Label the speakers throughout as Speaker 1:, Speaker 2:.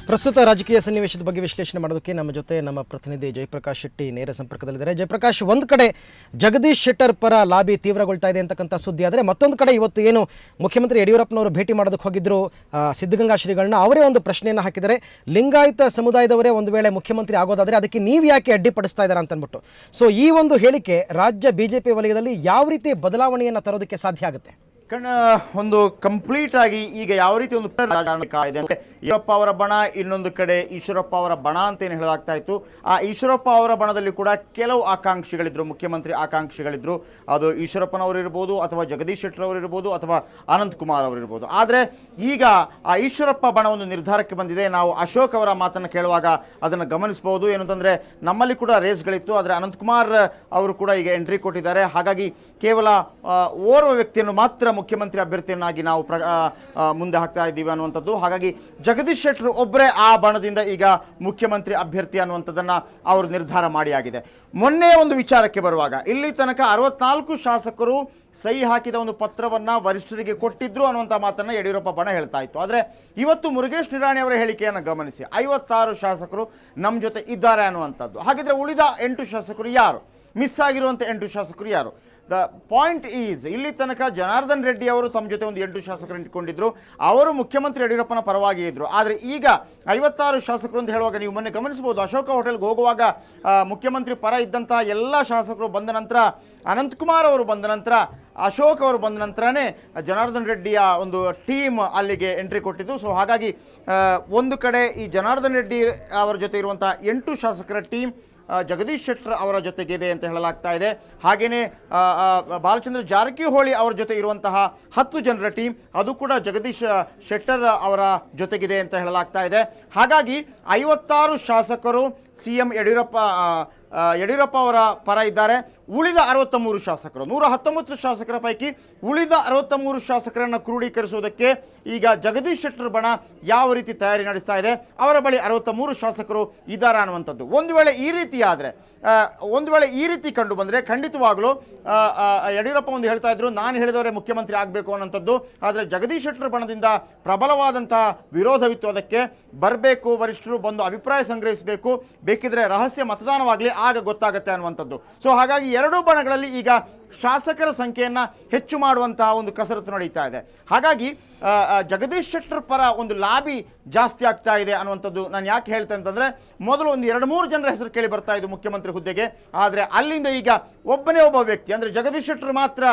Speaker 1: ಪ್ರಸ್ತುತ ರಾಜಕೀಯ ಸನ್ನಿವೇಶದ ಬಗ್ಗೆ ವಿಶ್ಲೇಷಣೆ ಮಾಡೋದಕ್ಕೆ ನಮ್ಮ ಜೊತೆ ನಮ್ಮ ಪ್ರತಿನಿಧಿ ಜಯಪ್ರಕಾಶ್ ಶೆಟ್ಟಿ ನೇರ ಸಂಪರ್ಕದಲ್ಲಿದ್ದಾರೆ. ಜಯಪ್ರಕಾಶ್, ಒಂದು ಕಡೆ ಜಗದೀಶ್ ಶೆಟ್ಟರ್ ಪರ ಲಾಬಿ ತೀವ್ರಗೊಳ್ತಾ ಇದೆ ಅಂತಕ್ಕಂಥ ಸುದ್ದಿ ಆದರೆ, ಮತ್ತೊಂದು ಕಡೆ ಇವತ್ತು ಏನು ಮುಖ್ಯಮಂತ್ರಿ ಯಡಿಯೂರಪ್ಪನವರು ಭೇಟಿ ಮಾಡೋದಕ್ಕೆ ಹೋಗಿದ್ರು ಸಿದ್ಧಗಂಗಾ ಶ್ರೀಗಳನ್ನ, ಅವರೇ ಒಂದು ಪ್ರಶ್ನೆಯನ್ನು ಹಾಕಿದ್ದಾರೆ. ಲಿಂಗಾಯತ ಸಮುದಾಯದವರೇ ಒಂದು ವೇಳೆ ಮುಖ್ಯಮಂತ್ರಿ ಆಗೋದಾದರೆ ಅದಕ್ಕೆ ನೀವು ಯಾಕೆ ಅಡ್ಡಿಪಡಿಸ್ತಾ ಇದ್ದಾರೆ ಅಂತ ಅಂದ್ಬಿಟ್ಟು. ಸೊ ಈ ಒಂದು ಹೇಳಿಕೆ ರಾಜ್ಯ ಬಿಜೆಪಿ ವಲಯದಲ್ಲಿ ಯಾವ ರೀತಿ ಬದಲಾವಣೆಯನ್ನು ತರೋದಕ್ಕೆ ಸಾಧ್ಯ ಆಗುತ್ತೆ?
Speaker 2: ಒಂದು ಕಂಪ್ಲೀಟ್ ಆಗಿ ಈಗ ಯಾವ ರೀತಿ ಒಂದು ಇದೆ ಅಂದ್ರೆ, ಈಶ್ವರಪ್ಪ ಅವರ ಬಣ, ಇನ್ನೊಂದು ಕಡೆ ಈಶ್ವರಪ್ಪ ಅವರ ಬಣ ಅಂತ ಏನು ಹೇಳಲಾಗ್ತಾ ಇತ್ತು. ಆ ಈಶ್ವರಪ್ಪ ಅವರ ಬಣದಲ್ಲಿ ಕೂಡ ಕೆಲವು ಆಕಾಂಕ್ಷಿಗಳಿದ್ರು, ಮುಖ್ಯಮಂತ್ರಿ ಆಕಾಂಕ್ಷಿಗಳಿದ್ರು. ಅದು ಈಶ್ವರಪ್ಪನವರು ಇರ್ಬೋದು, ಅಥವಾ ಜಗದೀಶ್ ಶೆಟ್ಟರ್ ಅವರು ಇರ್ಬೋದು, ಅಥವಾ ಅನಂತ್ ಕುಮಾರ್ ಅವರು ಇರ್ಬೋದು. ಆದರೆ ಈಗ ಆ ಈಶ್ವರಪ್ಪ ಬಣ ಒಂದು ನಿರ್ಧಾರಕ್ಕೆ ಬಂದಿದೆ. ನಾವು ಅಶೋಕ್ ಅವರ ಮಾತನ್ನು ಕೇಳುವಾಗ ಅದನ್ನು ಗಮನಿಸಬಹುದು. ಏನಂತಂದ್ರೆ, ನಮ್ಮಲ್ಲಿ ಕೂಡ ರೇಸ್ಗಳಿತ್ತು, ಆದರೆ ಅನಂತ್ ಕುಮಾರ್ ಅವರು ಕೂಡ ಈಗ ಎಂಟ್ರಿ ಕೊಟ್ಟಿದ್ದಾರೆ. ಹಾಗಾಗಿ ಕೇವಲ ಓರ್ವ ವ್ಯಕ್ತಿಯನ್ನು ಮಾತ್ರ ಮುಖ್ಯಮಂತ್ರಿ ಅಭ್ಯರ್ಥಿಯನ್ನಾಗಿ ನಾವು ಮುಂದೆ ಹಾಕ್ತಾ ಇದ್ದೀವಿ ಅನ್ನುವಂಥದ್ದು. ಹಾಗಾಗಿ ಜಗದೀಶ್ ಶೆಟ್ಟರ್ ಒಬ್ಬರೇ ಆ ಬಣದಿಂದ ಈಗ ಮುಖ್ಯಮಂತ್ರಿ ಅಭ್ಯರ್ಥಿ ಅನ್ನುವಂಥದ್ದನ್ನು ಅವರು ನಿರ್ಧಾರ ಮಾಡಿ ಆಗಿದೆ. ಮೊನ್ನೆ ಒಂದು ವಿಚಾರಕ್ಕೆ ಬರುವಾಗ, ಇಲ್ಲಿ ತನಕ 64 ಶಾಸಕರು ಸಹಿ ಹಾಕಿದ ಒಂದು ಪತ್ರವನ್ನು ವರಿಷ್ಠರಿಗೆ ಕೊಟ್ಟಿದ್ರು ಅನ್ನುವಂಥ ಮಾತನ್ನು ಯಡಿಯೂರಪ್ಪ ಬಣ ಹೇಳ್ತಾ ಇತ್ತು. ಆದರೆ ಇವತ್ತು ಮುರುಗೇಶ್ ನಿರಾಣಿ ಅವರ ಹೇಳಿಕೆಯನ್ನು ಗಮನಿಸಿ, 56 ಶಾಸಕರು ನಮ್ಮ ಜೊತೆ ಇದ್ದಾರೆ ಅನ್ನುವಂಥದ್ದು. ಹಾಗಿದ್ರೆ ಉಳಿದ 8 ಶಾಸಕರು ಯಾರು? ಮಿಸ್ ಆಗಿರುವಂಥ 8 ಶಾಸಕರು ಯಾರು? ದ ಪಾಯಿಂಟ್ ಈಸ್, ಇಲ್ಲಿ ತನಕ ಜನಾರ್ದನ್ ರೆಡ್ಡಿ ಅವರು ತಮ್ಮ ಜೊತೆ ಒಂದು 8 ಶಾಸಕರು ಇಟ್ಕೊಂಡಿದ್ರು. ಅವರು ಮುಖ್ಯಮಂತ್ರಿ ಯಡಿಯೂರಪ್ಪನ ಪರವಾಗಿ ಇದ್ರು. ಆದರೆ ಈಗ 56 ಶಾಸಕರು ಅಂತ ಹೇಳುವಾಗ ನೀವು ಮೊನ್ನೆ ಗಮನಿಸಬಹುದು, ಅಶೋಕ ಹೋಟೆಲ್ಗೆ ಹೋಗುವಾಗ ಮುಖ್ಯಮಂತ್ರಿ ಪರ ಇದ್ದಂತಹ ಎಲ್ಲ ಶಾಸಕರು ಬಂದ ನಂತರ, ಅನಂತಕುಮಾರ್ ಅವರು ಬಂದ ನಂತರ, ಅಶೋಕ್ ಅವರು ಬಂದ ನಂತರನೇ ಜನಾರ್ದನ್ ರೆಡ್ಡಿಯ ಒಂದು ಟೀಮ್ ಅಲ್ಲಿಗೆ ಎಂಟ್ರಿ ಕೊಟ್ಟಿದ್ದು. ಸೊ ಹಾಗಾಗಿ ಒಂದು ಕಡೆ ಈ ಜನಾರ್ದನ್ ರೆಡ್ಡಿ ಅವರ ಜೊತೆ ಇರುವಂಥ 8 ಶಾಸಕರ ಟೀಮ್ ಜಗದೀಶ್ ಶೆಟ್ಟರ್ ಅವರ ಜೊತೆಗಿದೆ ಅಂತ ಹೇಳಲಾಗ್ತಾ ಇದೆ. ಹಾಗೆಯೇ ಬಾಲಚಂದ್ರ ಜಾರಕಿಹೊಳಿ ಅವರ ಜೊತೆ ಇರುವಂತಹ 10 ಜನರ ಟೀಮ್, ಅದು ಕೂಡ ಜಗದೀಶ್ ಶೆಟ್ಟರ್ ಅವರ ಜೊತೆಗಿದೆ ಅಂತ ಹೇಳಲಾಗ್ತಾ ಇದೆ. ಹಾಗಾಗಿ 56 ಶಾಸಕರು CM ಯಡಿಯೂರಪ್ಪ ಅವರ ಪರ ಇದ್ದಾರೆ. ಉಳಿದ 63 ಶಾಸಕರು, 119 ಶಾಸಕರ ಪೈಕಿ ಉಳಿದ 63 ಶಾಸಕರನ್ನು ಕ್ರೋಢೀಕರಿಸುವುದಕ್ಕೆ ಈಗ ಜಗದೀಶ್ ಶೆಟ್ಟರ್ ಬಣ ಯಾವ ರೀತಿ ತಯಾರಿ ನಡೆಸ್ತಾ ಇದೆ, ಅವರ ಬಳಿ 63 ಶಾಸಕರು ಇದ್ದಾರೆ ಅನ್ನುವಂಥದ್ದು. ಒಂದು ವೇಳೆ ಈ ರೀತಿ ಕಂಡು ಬಂದರೆ ಖಂಡಿತವಾಗಲೂ ಯಡಿಯೂರಪ್ಪ ಒಂದು ಹೇಳ್ತಾ ಇದ್ರು, ನಾನು ಹೇಳಿದವರೇ ಮುಖ್ಯಮಂತ್ರಿ ಆಗಬೇಕು ಅನ್ನೋಂಥದ್ದು. ಆದರೆ ಜಗದೀಶ್ ಶೆಟ್ಟರ್ ಬಣದಿಂದ ಪ್ರಬಲವಾದಂತಹ ವಿರೋಧವಿತ್ತು. ಅದಕ್ಕೆ ಬರಬೇಕು, ವರಿಷ್ಠರು ಬಂದು ಅಭಿಪ್ರಾಯ ಸಂಗ್ರಹಿಸಬೇಕು, ಬೇಕಿದ್ರೆ ರಹಸ್ಯ ಮತದಾನವಾಗಲಿ, ಆಗ ಗೊತ್ತಾಗುತ್ತೆ ಅನ್ನುವಂಥದ್ದು. ಸೊ ಹಾಗಾಗಿ ಎರಡೂ ಬಣಗಳಲ್ಲಿ ಈಗ ಶಾಸಕರ ಸಂಖ್ಯೆಯನ್ನು ಹೆಚ್ಚು ಮಾಡುವಂತಹ ಒಂದು ಕಸರತ್ತು ನಡೀತಾ ಇದೆ. ಹಾಗಾಗಿ ಜಗದೀಶ್ ಶೆಟ್ಟರ್ ಪರ ಒಂದು ಲಾಬಿ ಜಾಸ್ತಿ ಆಗ್ತಾ ಇದೆ ಅನ್ನುವಂಥದ್ದು. ನಾನು ಯಾಕೆ ಹೇಳ್ತೇನೆ ಅಂತಂದರೆ, ಮೊದಲು ಒಂದು 2-3 ಜನರ ಹೆಸರು ಕೇಳಿ ಬರ್ತಾ ಇದ್ದು ಮುಖ್ಯಮಂತ್ರಿ ಹುದ್ದೆಗೆ. ಆದರೆ ಅಲ್ಲಿಂದ ಈಗ ಒಬ್ಬನೇ ಒಬ್ಬ ವ್ಯಕ್ತಿ, ಅಂದರೆ ಜಗದೀಶ್ ಶೆಟ್ಟರ್ ಮಾತ್ರ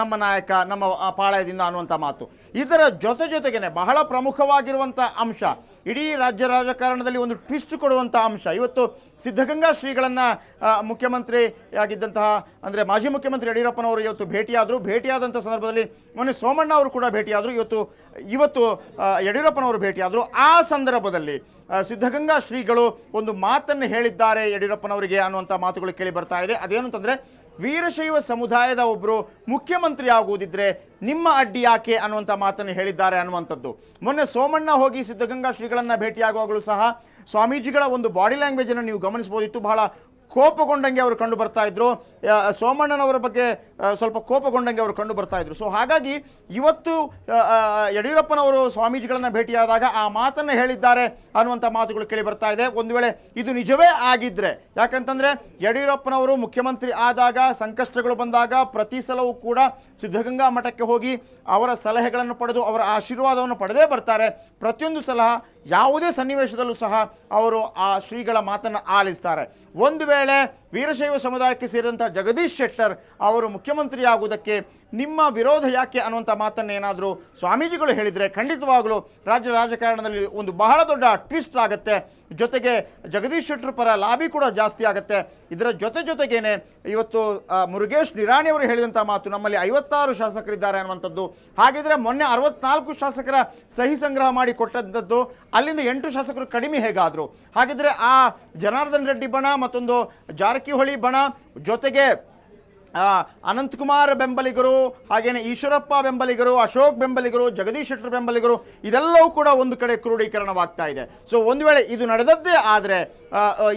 Speaker 2: ನಮ್ಮ ನಾಯಕ, ನಮ್ಮ ಪಾಳಯದಿಂದ ಅನ್ನುವಂಥ ಮಾತು. ಇದರ ಜೊತೆಗೇನೆ ಬಹಳ ಪ್ರಮುಖವಾಗಿರುವಂಥ ಅಂಶ, ಇಡೀ ರಾಜ್ಯ ರಾಜಕಾರಣದಲ್ಲಿ ಒಂದು ಟ್ವಿಸ್ಟ್ ಕೊಡುವಂಥ ಅಂಶ, ಇವತ್ತು ಸಿದ್ಧಗಂಗಾ ಶ್ರೀಗಳನ್ನು ಮುಖ್ಯಮಂತ್ರಿ ಆಗಿದ್ದಂತಹ, ಅಂದರೆ ಮಾಜಿ ಮುಖ್ಯಮಂತ್ರಿ ಯಡಿಯೂರಪ್ಪನವರು ಇವತ್ತು ಭೇಟಿಯಾದಂಥ ಸಂದರ್ಭದಲ್ಲಿ ಮೊನ್ನೆ ಸೋಮಣ್ಣ ಅವರು ಕೂಡ ಭೇಟಿಯಾದರು, ಇವತ್ತು ಯಡಿಯೂರಪ್ಪನವರು ಭೇಟಿಯಾದರು. ಆ ಸಂದರ್ಭದಲ್ಲಿ ಸಿದ್ಧಗಂಗಾ ಶ್ರೀಗಳು ಒಂದು ಮಾತನ್ನು ಹೇಳಿದ್ದಾರೆ ಯಡಿಯೂರಪ್ಪನವರಿಗೆ ಅನ್ನುವಂಥ ಮಾತುಗಳು ಕೇಳಿ ಬರ್ತಾ ಇದೆ. ಅದೇನು ಅಂತಂದರೆ, ವೀರಶೈವ ಸಮುದಾಯದ ಒಬ್ಬರು ಮುಖ್ಯಮಂತ್ರಿ ಆಗುವುದಿದ್ರೆ ನಿಮ್ಮ ಅಡ್ಡಿ ಯಾಕೆ ಅನ್ನುವಂಥ ಮಾತನ್ನು ಹೇಳಿದ್ದಾರೆ ಅನ್ನುವಂಥದ್ದು. ಮೊನ್ನೆ ಸೋಮಣ್ಣ ಹೋಗಿ ಸಿದ್ಧಗಂಗಾ ಶ್ರೀಗಳನ್ನು ಭೇಟಿಯಾಗುವಾಗಲೂ ಸಹ ಸ್ವಾಮೀಜಿಗಳ ಒಂದು ಬಾಡಿ ಲ್ಯಾಂಗ್ವೇಜನ್ನು ನೀವು ಗಮನಿಸಬಹುದಿತ್ತು. ಬಹಳ ಕೋಪಗೊಂಡಂಗೆ ಅವರು ಕಂಡು ಬರ್ತಾ ಇದ್ರು. ಸೋಮಣ್ಣನವರ ಬಗ್ಗೆ ಸ್ವಲ್ಪ ಕೋಪಗೊಂಡಂಗೆ ಅವರು ಕಂಡು ಬರ್ತಾ ಇದ್ರು. ಸೊ ಹಾಗಾಗಿ ಇವತ್ತು ಯಡಿಯೂರಪ್ಪನವರು ಸ್ವಾಮೀಜಿಗಳನ್ನು ಭೇಟಿಯಾದಾಗ ಆ ಮಾತನ್ನು ಹೇಳಿದ್ದಾರೆ ಅನ್ನುವಂಥ ಮಾತುಗಳು ಕೇಳಿ ಬರ್ತಾ ಇದೆ. ಒಂದು ವೇಳೆ ಇದು ನಿಜವೇ ಆಗಿದ್ರೆ, ಯಾಕಂತಂದ್ರೆ ಯಡಿಯೂರಪ್ಪನವರು ಮುಖ್ಯಮಂತ್ರಿ ಆದಾಗ, ಸಂಕಷ್ಟಗಳು ಬಂದಾಗ ಪ್ರತಿ ಸಲವೂ ಕೂಡ ಸಿದ್ಧಗಂಗಾ ಮಠಕ್ಕೆ ಹೋಗಿ ಅವರ ಸಲಹೆಗಳನ್ನು ಪಡೆದು ಅವರ ಆಶೀರ್ವಾದವನ್ನು ಪಡೆದೇ ಬರ್ತಾರೆ. ಪ್ರತಿಯೊಂದು ಸಲಹ ಯಾವುದೇ ಸನ್ನಿವೇಶದಲ್ಲೂ ಸಹ ಅವರು ಆ ಶ್ರೀಗಳ ಮಾತನ್ನು ಆಲಿಸ್ತಾರೆ. ಒಂದು ವೇಳೆ ವೀರಶೈವ ಸಮುದಾಯಕ್ಕೆ ಸೇರಿದಂಥ ಜಗದೀಶ್ ಶೆಟ್ಟರ್ ಅವರು ಮುಖ್ಯಮಂತ್ರಿ ಆಗುವುದಕ್ಕೆ ನಿಮ್ಮ ವಿರೋಧ ಯಾಕೆ ಅನ್ನುವಂಥ ಮಾತನ್ನು ಏನಾದರೂ ಸ್ವಾಮೀಜಿಗಳು ಹೇಳಿದರೆ ಖಂಡಿತವಾಗಲೂ ರಾಜ್ಯ ರಾಜಕಾರಣದಲ್ಲಿ ಒಂದು ಬಹಳ ದೊಡ್ಡ ಟ್ವಿಸ್ಟ್ ಆಗುತ್ತೆ. ಜೊತೆಗೆ ಜಗದೀಶ್ ಶೆಟ್ಟರ್ ಪರ ಲಾಬಿ ಕೂಡ ಜಾಸ್ತಿ ಆಗುತ್ತೆ. ಇದರ ಜೊತೆಗೇನೆ ಇವತ್ತು ಮುರುಗೇಶ್ ನಿರಾಣಿ ಅವರು ಹೇಳಿದಂಥ ಮಾತು, ನಮ್ಮಲ್ಲಿ 56 ಶಾಸಕರಿದ್ದಾರೆ ಅನ್ನುವಂಥದ್ದು. ಹಾಗಿದ್ರೆ ಮೊನ್ನೆ 64 ಶಾಸಕರ ಸಹಿ ಸಂಗ್ರಹ ಮಾಡಿ ಕೊಟ್ಟದ್ದು, ಅಲ್ಲಿಂದ 8 ಶಾಸಕರು ಕಡಿಮೆ ಹೇಗಾದರು? ಹಾಗಿದ್ರೆ ಆ ಜನಾರ್ದನ್ ರೆಡ್ಡಿ ಬಣ, ಮತ್ತೊಂದು ಜಾರಕಿಹೊಳಿ ಬಣ, ಜೊತೆಗೆ ಅನಂತಕುಮಾರ್ ಬೆಂಬಲಿಗರು, ಹಾಗೇನೆ ಈಶ್ವರಪ್ಪ ಬೆಂಬಲಿಗರು, ಅಶೋಕ್ ಬೆಂಬಲಿಗರು, ಜಗದೀಶ್ ಶೆಟ್ಟರ್ ಬೆಂಬಲಿಗರು, ಇದೆಲ್ಲವೂ ಕೂಡ ಒಂದು ಕಡೆ ಕ್ರೋಢೀಕರಣವಾಗ್ತಾ ಇದೆ. ಸೊ ಒಂದು ವೇಳೆ ಇದು ನಡೆದದ್ದೇ ಆದರೆ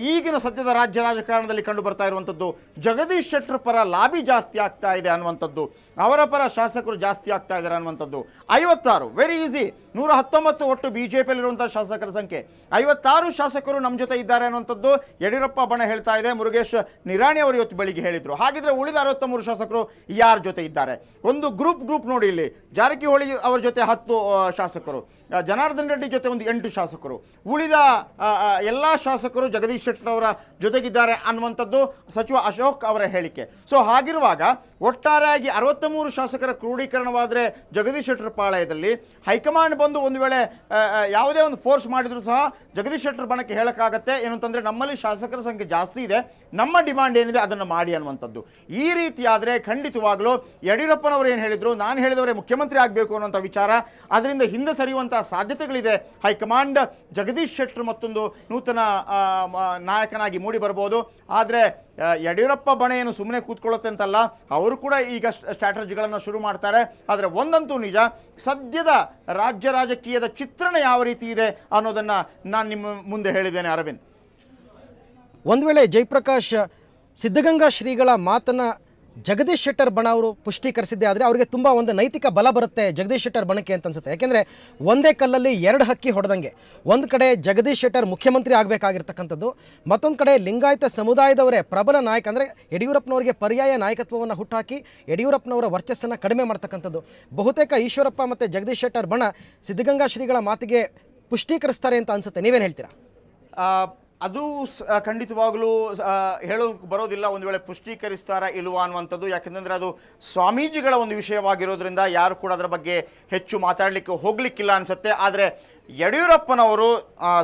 Speaker 2: ಈಗಿನ ಸದ್ಯದ ರಾಜ್ಯ ರಾಜಕಾರಣದಲ್ಲಿ ಕಂಡು ಬರ್ತಾ ಇರುವಂಥದ್ದು ಜಗದೀಶ್ ಶೆಟ್ಟರ್ ಪರ ಲಾಬಿ ಜಾಸ್ತಿ ಆಗ್ತಾ ಇದೆ ಅನ್ನುವಂಥದ್ದು, ಅವರ ಪರ ಶಾಸಕರು ಜಾಸ್ತಿ ಆಗ್ತಾ ಇದ್ದಾರೆ ಅನ್ನುವಂಥದ್ದು. 56 ವೆರಿ ಈಸಿ, 119 ಒಟ್ಟು ಬಿಜೆಪಿಯಲ್ಲಿರುವಂಥ ಶಾಸಕರ ಸಂಖ್ಯೆ, 56 ಶಾಸಕರು ನಮ್ಮ ಜೊತೆ ಇದ್ದಾರೆ ಅನ್ನುವಂಥದ್ದು ಯಡಿಯೂರಪ್ಪ ಬಣ ಹೇಳ್ತಾ ಇದೆ. ಮುರುಗೇಶ್ ನಿರಾಣಿ ಅವರು ಇವತ್ತು ಬೆಳಿಗ್ಗೆ ಹೇಳಿದ್ರು. ಹಾಗಿದ್ರೆ ಉಳಿದ 63 ಶಾಸಕರು ಯಾರ ಜೊತೆ ಇದ್ದಾರೆ? ಒಂದು ಗ್ರೂಪ್ ನೋಡಿ, ಇಲ್ಲಿ ಜಾರಕಿಹೊಳಿ ಅವರ ಜೊತೆ 10 ಶಾಸಕರು, ಜನಾರ್ದನ್ ರೆಡ್ಡಿ ಜೊತೆ ಒಂದು 8 ಶಾಸಕರು, ಉಳಿದ ಎಲ್ಲ ಶಾಸಕರು ಜಗದೀಶ್ ಶೆಟ್ಟರ್ ಅವರ ಜೊತೆಗಿದ್ದಾರೆ ಅನ್ನುವಂಥದ್ದು ಸಚಿವ ಅಶೋಕ್ ಅವರ ಹೇಳಿಕೆ. ಸೊ ಹಾಗಿರುವಾಗ ಒಟ್ಟಾರೆಯಾಗಿ 63 ಶಾಸಕರ ಕ್ರೋಢೀಕರಣವಾದರೆ ಜಗದೀಶ್ ಶೆಟ್ಟರ್ ಪಾಳಯದಲ್ಲಿ ಹೈಕಮಾಂಡ್ ಬಂದು ಒಂದು ವೇಳೆ ಯಾವುದೇ ಒಂದು ಫೋರ್ಸ್ ಮಾಡಿದ್ರು ಸಹ ಜಗದೀಶ್ ಶೆಟ್ಟರ್ ಬಣಕ್ಕೆ ಹೇಳಕ್ಕಾಗತ್ತೆ ಏನಂತಂದ್ರೆ ನಮ್ಮಲ್ಲಿ ಶಾಸಕರ ಸಂಖ್ಯೆ ಜಾಸ್ತಿ ಇದೆ, ನಮ್ಮ ಡಿಮಾಂಡ್ ಏನಿದೆ ಅದನ್ನು ಮಾಡಿ ಅನ್ನುವಂಥದ್ದು. ಈ ರೀತಿ ಆದರೆ ಖಂಡಿತವಾಗ್ಲೂ ಯಡಿಯೂರಪ್ಪನವರು ಏನು ಹೇಳಿದ್ರು, ನಾನು ಹೇಳಿದವರೇ ಮುಖ್ಯಮಂತ್ರಿ ಆಗಬೇಕು ಅನ್ನುವಂಥ ವಿಚಾರ, ಅದರಿಂದ ಹಿಂದೆ ಸರಿಯುವಂಥ ಸಾಧ್ಯತೆಗಳಿದೆ. ಹೈಕಮಾಂಡ್ ಜಗದೀಶ್ ಶೆಟ್ಟರ್ ಮತ್ತೊಂದು ನೂತನ ನಾಯಕನಾಗಿ ಮೂಡಿ ಬರ್ಬೋದು. ಆದರೆ ಯಡಿಯೂರಪ್ಪ ಬಣ ಏನು ಸುಮ್ಮನೆ ಕೂತ್ಕೊಳ್ಳುತ್ತೆ ಅಂತಲ್ಲ, ಅವರು ಕೂಡ ಈಗ ಸ್ಟ್ರಾಟಜಿಗಳನ್ನು ಶುರು ಮಾಡ್ತಾರೆ. ಆದರೆ ಒಂದಂತೂ ನಿಜ, ಸದ್ಯದ ರಾಜ್ಯ ರಾಜಕೀಯದ ಚಿತ್ರಣ ಯಾವ ರೀತಿ ಇದೆ ಅನ್ನೋದನ್ನು ನಾನು ನಿಮ್ಮ ಮುಂದೆ ಹೇಳಿದ್ದೇನೆ ಅರವಿಂದ್.
Speaker 1: ಒಂದು ವೇಳೆ ಜಯಪ್ರಕಾಶ್ ಸಿದ್ಧಗಂಗಾ ಶ್ರೀಗಳ ಮಾತನ್ನು ಜಗದೀಶ್ ಶೆಟ್ಟರ್ ಬಣ ಅವರು ಪುಷ್ಟೀಕರಿಸಿದ್ದೆ ಆದರೆ ಅವರಿಗೆ ತುಂಬ ಒಂದು ನೈತಿಕ ಬಲ ಬರುತ್ತೆ ಜಗದೀಶ್ ಶೆಟ್ಟರ್ ಬಣಕ್ಕೆ ಅಂತ ಅನ್ಸುತ್ತೆ. ಯಾಕೆಂದರೆ ಒಂದೇ ಕಲ್ಲಲ್ಲಿ 2 ಹಕ್ಕಿ ಹೊಡೆದಂಗೆ, ಒಂದು ಕಡೆ ಜಗದೀಶ್ ಶೆಟ್ಟರ್ ಮುಖ್ಯಮಂತ್ರಿ ಆಗಬೇಕಾಗಿರ್ತಕ್ಕಂಥದ್ದು, ಮತ್ತೊಂದು ಕಡೆ ಲಿಂಗಾಯತ ಸಮುದಾಯದವರೇ ಪ್ರಬಲ ನಾಯಕ ಅಂದರೆ ಯಡಿಯೂರಪ್ಪನವರಿಗೆ ಪರ್ಯಾಯ ನಾಯಕತ್ವವನ್ನು ಹುಟ್ಟುಹಾಕಿ ಯಡಿಯೂರಪ್ಪನವರ ವರ್ಚಸ್ಸನ್ನು ಕಡಿಮೆ ಮಾಡ್ತಕ್ಕಂಥದ್ದು. ಬಹುತೇಕ ಈಶ್ವರಪ್ಪ ಮತ್ತು ಜಗದೀಶ್ ಶೆಟ್ಟರ್ ಬಣ ಸಿದ್ಧಗಂಗಾ ಶ್ರೀಗಳ ಮಾತಿಗೆ ಪುಷ್ಟೀಕರಿಸ್ತಾರೆ ಅಂತ ಅನ್ಸುತ್ತೆ. ನೀವೇನು ಹೇಳ್ತೀರಾ?
Speaker 2: ಅದು ಖಂಡಿತವಾಗಲೂ ಹೇಳೋಕೆ ಬರೋದಿಲ್ಲ ಒಂದು ವೇಳೆ ಪುಷ್ಟೀಕರಿಸ್ತಾರ ಇಲ್ವಾ ಅನ್ನುವಂಥದ್ದು. ಯಾಕೆಂದರೆ ಅದು ಸ್ವಾಮೀಜಿಗಳ ಒಂದು ವಿಷಯವಾಗಿರೋದ್ರಿಂದ ಯಾರು ಕೂಡ ಅದರ ಬಗ್ಗೆ ಹೆಚ್ಚು ಮಾತಾಡಲಿಕ್ಕೆ ಹೋಗಲಿಕ್ಕಿಲ್ಲ ಅನಿಸುತ್ತೆ. ಆದರೆ ಯಡಿಯೂರಪ್ಪನವರು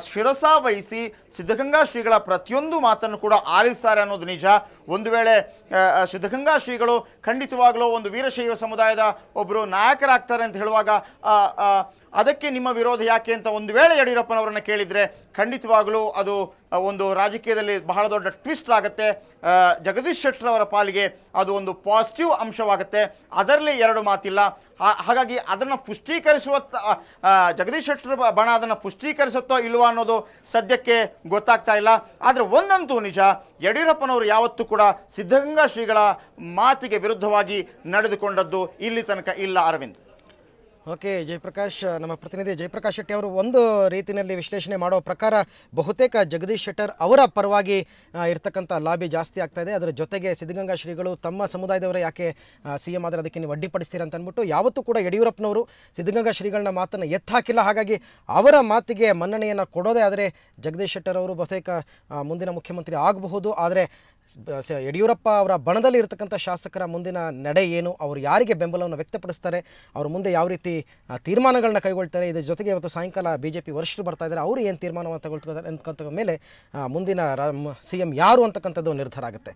Speaker 2: ಶಿರಸಾವಹಿಸಿ ಸಿದ್ಧಗಂಗಾ ಶ್ರೀಗಳ ಪ್ರತಿಯೊಂದು ಮಾತನ್ನು ಕೂಡ ಆಲಿಸ್ತಾರೆ ಅನ್ನೋದು ನಿಜ. ಒಂದು ವೇಳೆ ಸಿದ್ಧಗಂಗಾ ಶ್ರೀಗಳು ಖಂಡಿತವಾಗಲೂ ಒಂದು ವೀರಶೈವ ಸಮುದಾಯದ ಒಬ್ಬರು ನಾಯಕರಾಗ್ತಾರೆ ಅಂತ ಹೇಳುವಾಗ ಅದಕ್ಕೆ ನಿಮ್ಮ ವಿರೋಧ ಯಾಕೆ ಅಂತ ಒಂದು ವೇಳೆ ಯಡಿಯೂರಪ್ಪನವರನ್ನು ಕೇಳಿದರೆ ಖಂಡಿತವಾಗಲೂ ಅದು ಒಂದು ರಾಜಕೀಯದಲ್ಲಿ ಬಹಳ ದೊಡ್ಡ ಟ್ವಿಸ್ಟ್ ಆಗುತ್ತೆ. ಜಗದೀಶ್ ಶೆಟ್ಟರ್ ಅವರ ಪಾಲಿಗೆ ಅದು ಒಂದು ಪಾಸಿಟಿವ್ ಅಂಶವಾಗುತ್ತೆ, ಅದರಲ್ಲಿ 2 ಮಾತಿಲ್ಲ. ಹಾಗಾಗಿ ಅದನ್ನು ಪುಷ್ಟೀಕರಿಸುವ ಜಗದೀಶ್ ಶೆಟ್ಟರ್ ಬಣ ಅದನ್ನು ಪುಷ್ಟೀಕರಿಸುತ್ತೋ ಇಲ್ವಾ ಅನ್ನೋದು ಸದ್ಯಕ್ಕೆ ಗೊತ್ತಾಗ್ತಾ ಇಲ್ಲ. ಆದರೆ ಒಂದಂತೂ ನಿಜ, ಯಡಿಯೂರಪ್ಪನವರು ಯಾವತ್ತೂ ಕೂಡ ಸಿದ್ಧಗಂಗಾ ಶ್ರೀಗಳ ಮಾತಿಗೆ ವಿರುದ್ಧವಾಗಿ ನಡೆದುಕೊಂಡದ್ದು ಇಲ್ಲಿ ತನಕ ಇಲ್ಲ ಅರವಿಂದ್.
Speaker 1: ಓಕೆ, ಜಯಪ್ರಕಾಶ್, ನಮ್ಮ ಪ್ರತಿನಿಧಿ ಜಯಪ್ರಕಾಶ್ ಶೆಟ್ಟಿ ಅವರು ಒಂದು ರೀತಿಯಲ್ಲಿ ವಿಶ್ಲೇಷಣೆ ಮಾಡೋ ಪ್ರಕಾರ ಬಹುತೇಕ ಜಗದೀಶ್ ಶೆಟ್ಟರ್ ಅವರ ಪರವಾಗಿ ಇರ್ತಕ್ಕಂಥ ಲಾಬಿ ಜಾಸ್ತಿ ಆಗ್ತಾ ಇದೆ. ಅದರ ಜೊತೆಗೆ ಸಿದ್ಧಗಂಗಾ ಶ್ರೀಗಳು ತಮ್ಮ ಸಮುದಾಯದವರೇ ಯಾಕೆ CM ಆದರೆ ಅದಕ್ಕೆ ನೀವು ಅಡ್ಡಿಪಡಿಸ್ತೀರ ಅಂತ ಅಂದ್ಬಿಟ್ಟು ಯಾವತ್ತೂ ಕೂಡ ಯಡಿಯೂರಪ್ಪನವರು ಸಿದ್ಧಗಂಗಾ ಶ್ರೀಗಳನ್ನ ಮಾತನ್ನು ಎತ್ತಾಕಿಲ್ಲ. ಹಾಗಾಗಿ ಅವರ ಮಾತಿಗೆ ಮನ್ನಣೆಯನ್ನು ಕೊಡೋದೇ ಆದರೆ ಜಗದೀಶ್ ಶೆಟ್ಟರ್ ಅವರು ಬಹುತೇಕ ಮುಂದಿನ ಮುಖ್ಯಮಂತ್ರಿ ಆಗಬಹುದು. ಆದರೆ ಯಡಿಯೂರಪ್ಪ ಅವರ ಬಣದಲ್ಲಿ ಇರತಕ್ಕಂಥ ಶಾಸಕರ ಮುಂದಿನ ನಡೆ ಏನು, ಅವರು ಯಾರಿಗೆ ಬೆಂಬಲವನ್ನು ವ್ಯಕ್ತಪಡಿಸ್ತಾರೆ, ಅವರು ಮುಂದೆ ಯಾವ ರೀತಿ ತೀರ್ಮಾನಗಳನ್ನ ಕೈಗೊಳ್ತಾರೆ, ಇದರ ಜೊತೆಗೆ ಇವತ್ತು ಸಾಯಂಕಾಲ BJP ವರಿಷ್ಠರು ಬರ್ತಾ ಇದ್ದಾರೆ, ಅವರು ಏನು ತೀರ್ಮಾನವನ್ನು ತಗೊಳ್ತಾರೆ ಅಂತಕ್ಕಂಥ ಮೇಲೆ ಮುಂದಿನ CM ಯಾರು ಅಂತಕ್ಕಂಥದ್ದು ನಿರ್ಧಾರ ಆಗುತ್ತೆ.